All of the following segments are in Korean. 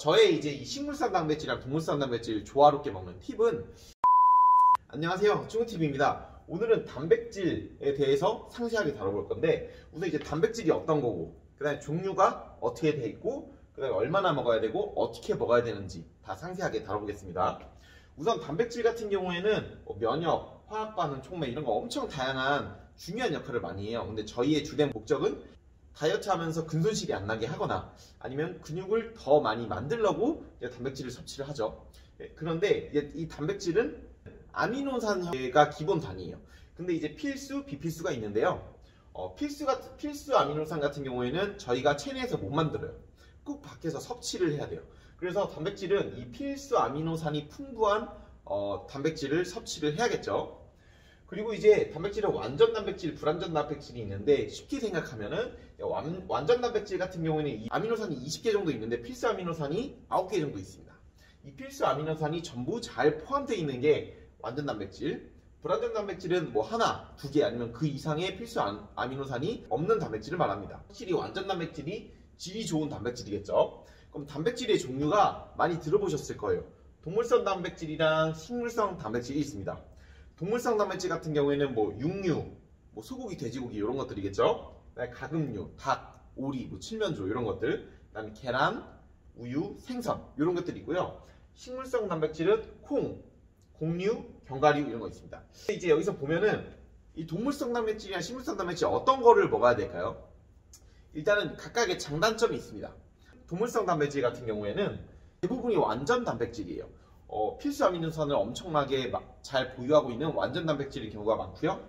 저의 이제 이 식물성 단백질이랑 동물성 단백질 조화롭게 먹는 팁은 안녕하세요, 쭈구TV입니다. 오늘은 단백질에 대해서 상세하게 다뤄볼 건데 우선 이제 단백질이 어떤 거고 그 다음에 종류가 어떻게 돼 있고 그 다음에 얼마나 먹어야 되고 어떻게 먹어야 되는지 다 상세하게 다뤄보겠습니다. 우선 단백질 같은 경우에는 면역, 화학 반응, 촉매 이런 거 엄청 다양한 중요한 역할을 많이 해요. 근데 저희의 주된 목적은 다이어트 하면서 근손실이 안 나게 하거나 아니면 근육을 더 많이 만들려고 단백질을 섭취를 하죠. 그런데 이 단백질은 아미노산가 기본 단위예요. 근데 이제 필수, 비필수가 있는데요. 필수 아미노산 같은 경우에는 저희가 체내에서 못 만들어요. 꼭 밖에서 섭취를 해야 돼요. 그래서 단백질은 이 필수 아미노산이 풍부한 단백질을 섭취를 해야겠죠. 그리고 이제 단백질은 완전 단백질, 불완전 단백질이 있는데 쉽게 생각하면은 완전 단백질 같은 경우에는 이 아미노산이 20개 정도 있는데 필수 아미노산이 9개 정도 있습니다. 이 필수 아미노산이 전부 잘 포함되어 있는 게 완전 단백질, 불완전 단백질은 뭐 하나, 두 개 아니면 그 이상의 필수 아미노산이 없는 단백질을 말합니다. 확실히 완전 단백질이 질이 좋은 단백질이겠죠. 그럼 단백질의 종류가 많이 들어보셨을 거예요. 동물성 단백질이랑 식물성 단백질이 있습니다. 동물성 단백질 같은 경우에는 뭐 육류, 뭐 소고기, 돼지고기 이런 것들이겠죠. 그다음에 가금류, 닭, 오리, 뭐 칠면조 이런 것들, 그다음에 계란, 우유, 생선 이런 것들이고요. 식물성 단백질은 콩, 곡류, 견과류 이런 거 있습니다. 이제 여기서 보면은 이 동물성 단백질이나 식물성 단백질 어떤 거를 먹어야 될까요? 일단은 각각의 장단점이 있습니다. 동물성 단백질 같은 경우에는 대부분이 완전 단백질이에요. 필수 아미노산을 엄청나게 잘 보유하고 있는 완전 단백질의 경우가 많고요.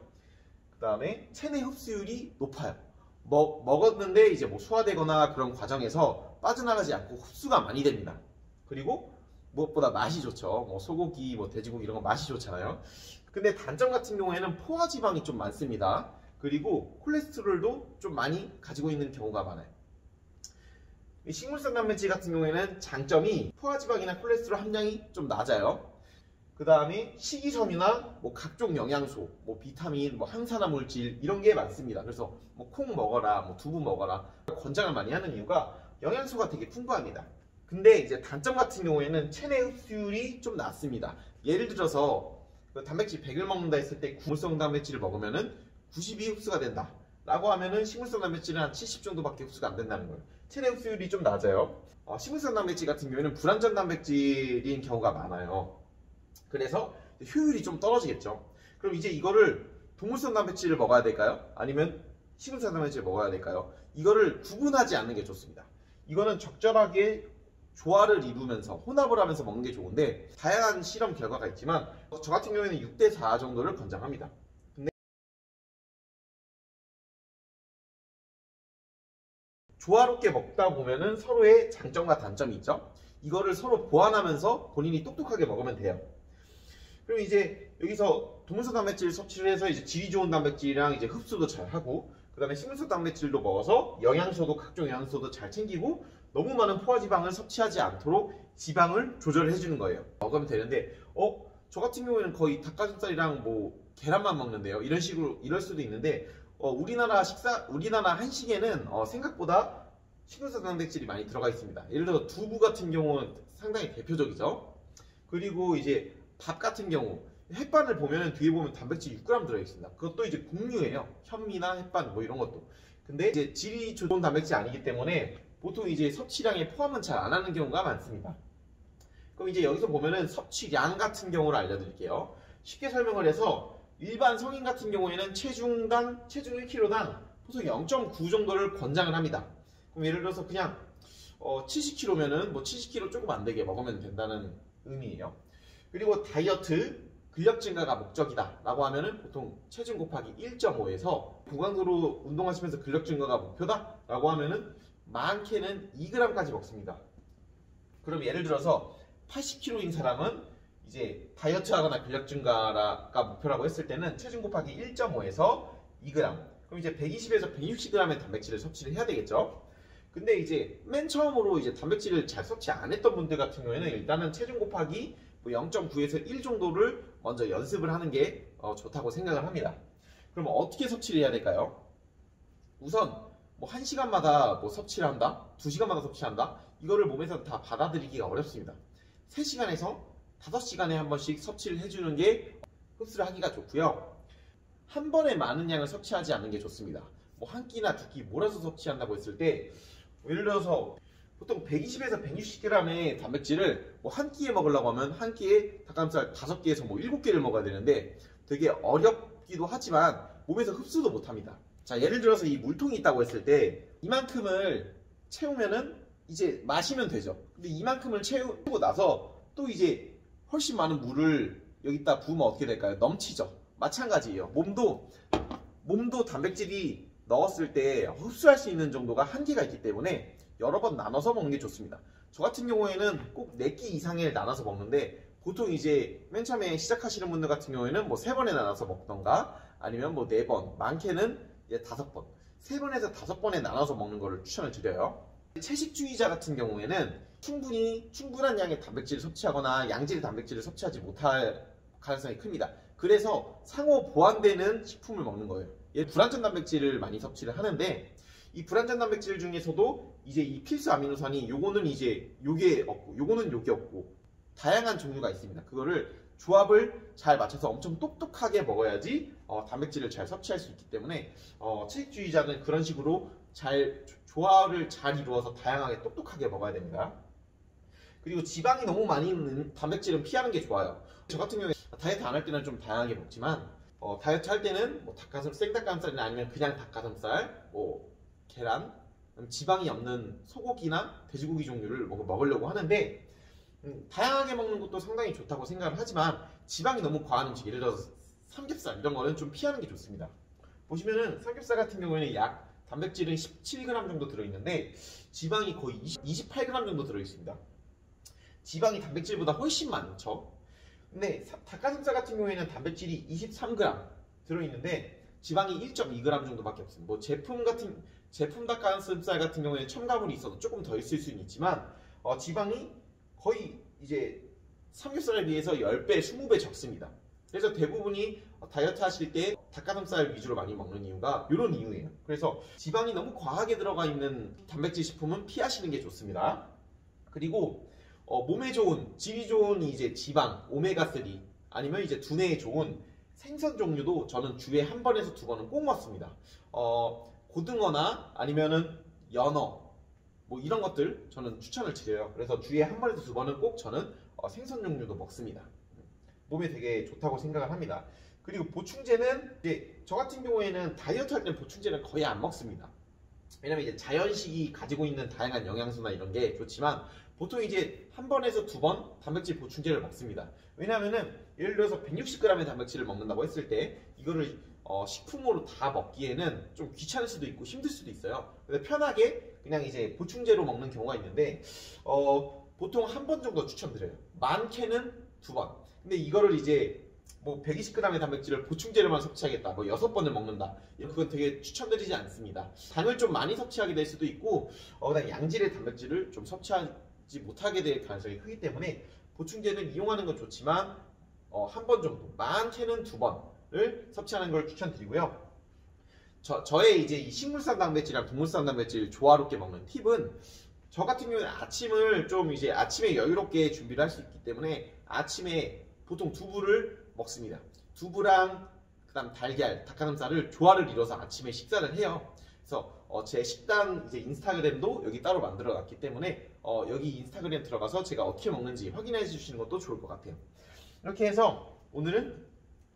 그 다음에 체내 흡수율이 높아요. 먹었는데 이제 뭐 소화되거나 그런 과정에서 빠져나가지 않고 흡수가 많이 됩니다. 그리고 무엇보다 맛이 좋죠. 뭐 소고기, 뭐 돼지고기 이런 거 맛이 좋잖아요. 근데 단점 같은 경우에는 포화지방이 좀 많습니다. 그리고 콜레스테롤도 좀 많이 가지고 있는 경우가 많아요. 식물성 단백질 같은 경우에는 장점이 포화지방이나 콜레스테롤 함량이 좀 낮아요. 그 다음에 식이섬유나 뭐 각종 영양소, 뭐 비타민, 뭐 항산화 물질 이런 게 많습니다. 그래서 뭐 콩 먹어라, 뭐 두부 먹어라 권장을 많이 하는 이유가 영양소가 되게 풍부합니다. 근데 이제 단점 같은 경우에는 체내 흡수율이 좀 낮습니다. 예를 들어서 단백질 100을 먹는다 했을 때 동물성 단백질을 먹으면은 90이 흡수가 된다 라고 하면은 식물성 단백질은 한 70 정도밖에 흡수가 안 된다는 거예요. 체내 흡수율이 좀 낮아요. 식물성 단백질 같은 경우에는 불완전 단백질인 경우가 많아요. 그래서 효율이 좀 떨어지겠죠. 그럼 이제 이거를 동물성 단백질을 먹어야 될까요? 아니면 식물성 단백질을 먹어야 될까요? 이거를 구분하지 않는 게 좋습니다. 이거는 적절하게 조화를 이루면서 혼합을 하면서 먹는 게 좋은데 다양한 실험 결과가 있지만 저 같은 경우에는 6대4 정도를 권장합니다. 조화롭게 먹다 보면은 서로의 장점과 단점이 있죠. 이거를 서로 보완하면서 본인이 똑똑하게 먹으면 돼요. 그럼 이제 여기서 동물성 단백질 섭취를 해서 이제 질이 좋은 단백질이랑 이제 흡수도 잘 하고, 그 다음에 식물성 단백질도 먹어서 영양소도 각종 영양소도 잘 챙기고 너무 많은 포화지방을 섭취하지 않도록 지방을 조절해 주는 거예요. 먹으면 되는데 저 같은 경우에는 거의 닭가슴살이랑 뭐 계란만 먹는데요. 이런 식으로 이럴 수도 있는데 우리나라 한식에는 생각보다 식물성 단백질이 많이 들어가 있습니다. 예를 들어 두부 같은 경우는 상당히 대표적이죠. 그리고 이제 밥 같은 경우 햇반을 보면 뒤에 보면 단백질 6g 들어 있습니다. 그것도 이제 곡류예요. 현미나 햇반 뭐 이런 것도. 근데 이제 질이 좋은 단백질이 아니기 때문에 보통 이제 섭취량에 포함은 잘 안 하는 경우가 많습니다. 그럼 이제 여기서 보면은 섭취량 같은 경우를 알려드릴게요. 쉽게 설명을 해서 일반 성인 같은 경우에는 체중 1kg당 보통 0.9 정도를 권장을 합니다. 그럼 예를 들어서 그냥 70kg면은 뭐 70kg 조금 안 되게 먹으면 된다는 의미예요. 그리고 다이어트, 근력 증가가 목적이다 라고 하면은 보통 체중 곱하기 1.5에서 고강도로 운동하시면서 근력 증가가 목표다 라고 하면은 많게는 2g까지 먹습니다. 그럼 예를 들어서 80kg인 사람은 이제 다이어트 하거나 근력 증가가 목표라고 했을 때는 체중 곱하기 1.5에서 2g. 그럼 이제 120에서 160g의 단백질을 섭취를 해야 되겠죠. 근데 이제 맨 처음으로 이제 단백질을 잘 섭취 안 했던 분들 같은 경우에는 일단은 체중 곱하기 0.9에서 1 정도를 먼저 연습을 하는 게 좋다고 생각을 합니다. 그럼 어떻게 섭취를 해야 될까요? 우선 뭐 1시간마다 뭐 섭취를 한다, 2시간마다 섭취한다, 이거를 몸에서 다 받아들이기가 어렵습니다. 3시간에서 5시간에 한 번씩 섭취를 해주는 게 흡수를 하기가 좋고요. 한 번에 많은 양을 섭취하지 않는 게 좋습니다. 뭐 한 끼나 두 끼 몰아서 섭취한다고 했을 때 예를 들어서 보통 120에서 160g의 단백질을 뭐 한 끼에 먹으려고 하면 한 끼에 닭가슴살 5개에서 뭐 7개를 먹어야 되는데 되게 어렵기도 하지만 몸에서 흡수도 못합니다. 자, 예를 들어서 이 물통이 있다고 했을 때 이만큼을 채우면은 이제 마시면 되죠. 근데 이만큼을 채우고 나서 또 이제 훨씬 많은 물을 여기다 부으면 어떻게 될까요? 넘치죠. 마찬가지예요. 몸도 단백질이 넣었을 때 흡수할 수 있는 정도가 한계가 있기 때문에 여러 번 나눠서 먹는 게 좋습니다. 저 같은 경우에는 꼭 4끼 이상을 나눠서 먹는데 보통 이제 맨 처음에 시작하시는 분들 같은 경우에는 뭐 3번에 나눠서 먹던가 아니면 뭐 4번, 많게는 이제 5번, 3번에서 5번에 나눠서 먹는 거를 추천을 드려요. 채식주의자 같은 경우에는 충분한 양의 단백질을 섭취하거나 양질의 단백질을 섭취하지 못할 가능성이 큽니다. 그래서 상호 보완되는 식품을 먹는 거예요. 불완전 단백질을 많이 섭취를 하는데 이 불완전 단백질 중에서도 이제 이 필수 아미노산이 요거는 이제 요게 없고 요거는 요게 없고 다양한 종류가 있습니다. 그거를 조합을 잘 맞춰서 엄청 똑똑하게 먹어야지 단백질을 잘 섭취할 수 있기 때문에 채식주의자는 그런 식으로 조화를 잘 이루어서 다양하게 똑똑하게 먹어야 됩니다. 그리고 지방이 너무 많이 있는 단백질은 피하는 게 좋아요. 저 같은 경우에 다이어트 안 할 때는 좀 다양하게 먹지만 다이어트 할 때는 뭐 생닭가슴살이나 아니면 그냥 닭가슴살, 뭐 계란, 지방이 없는 소고기나 돼지고기 종류를 먹으려고 하는데 다양하게 먹는 것도 상당히 좋다고 생각을 하지만 지방이 너무 과한 음식, 예를 들어서 삼겹살 이런 거는 좀 피하는 게 좋습니다. 보시면은 삼겹살 같은 경우에는 약 단백질은 17g 정도 들어있는데 지방이 거의 28g 정도 들어있습니다. 지방이 단백질보다 훨씬 많죠. 근데 닭가슴살 같은 경우에는 단백질이 23g 들어있는데 지방이 1.2g 정도밖에 없습니다. 뭐 제품 닭가슴살 같은 경우에는 첨가물이 있어도 조금 더 있을 수는 있지만 지방이 거의 이제 삼겹살에 비해서 10배, 20배 적습니다. 그래서 대부분이 다이어트 하실 때 닭가슴살 위주로 많이 먹는 이유가 이런 이유예요. 그래서 지방이 너무 과하게 들어가 있는 단백질 식품은 피하시는 게 좋습니다. 그리고 몸에 좋은, 질이 좋은 이제 지방, 오메가3 아니면 이제 두뇌에 좋은 생선 종류도 저는 주에 한 번에서 2번은 꼭 먹습니다. 고등어나 아니면은 연어 뭐 이런 것들 저는 추천을 드려요. 그래서 주에 한 번에서 2번은 꼭 저는 생선 종류도 먹습니다. 몸에 되게 좋다고 생각을 합니다. 그리고 보충제는 이제 저 같은 경우에는 다이어트 할 때는 보충제는 거의 안 먹습니다. 왜냐면 이제 자연식이 가지고 있는 다양한 영양소나 이런 게 좋지만 보통 이제 한 번에서 2번 단백질 보충제를 먹습니다. 왜냐면은 예를 들어서 160g의 단백질을 먹는다고 했을 때 이거를 식품으로 다 먹기에는 좀 귀찮을 수도 있고 힘들 수도 있어요. 그래서 편하게 그냥 이제 보충제로 먹는 경우가 있는데 보통 한 번 정도 추천드려요. 많게는 2번. 근데 이거를 이제 뭐 120g의 단백질을 보충제로만 섭취하겠다, 뭐 6번을 먹는다, 그건 되게 추천드리지 않습니다. 당을 좀 많이 섭취하게 될 수도 있고 그다음 양질의 단백질을 좀 섭취하지 못하게 될 가능성이 크기 때문에 보충제는 이용하는 건 좋지만 한 번 정도, 많게는 2번을 섭취하는 걸 추천드리고요. 저의 이제 이 식물성 단백질이랑 동물성 단백질 조화롭게 먹는 팁은 저 같은 경우는 아침을 좀 이제 아침에 여유롭게 준비를 할 수 있기 때문에 아침에 보통 두부를 먹습니다. 두부랑 그다음 달걀, 닭가슴살을 조화를 이뤄서 아침에 식사를 해요. 그래서 제 식단 이제 인스타그램도 여기 따로 만들어 놨기 때문에 여기 인스타그램 들어가서 제가 어떻게 먹는지 확인해 주시는 것도 좋을 것 같아요. 이렇게 해서 오늘은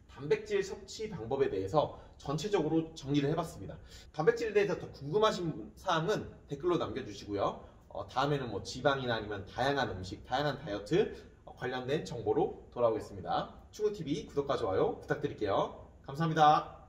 단백질 섭취 방법에 대해서 전체적으로 정리를 해봤습니다. 단백질에 대해서 더 궁금하신 사항은 댓글로 남겨주시고요. 다음에는 뭐 지방이나 아니면 다양한 음식, 다양한 다이어트 관련된 정보로 돌아오겠습니다. 충우TV 구독과 좋아요 부탁드릴게요. 감사합니다.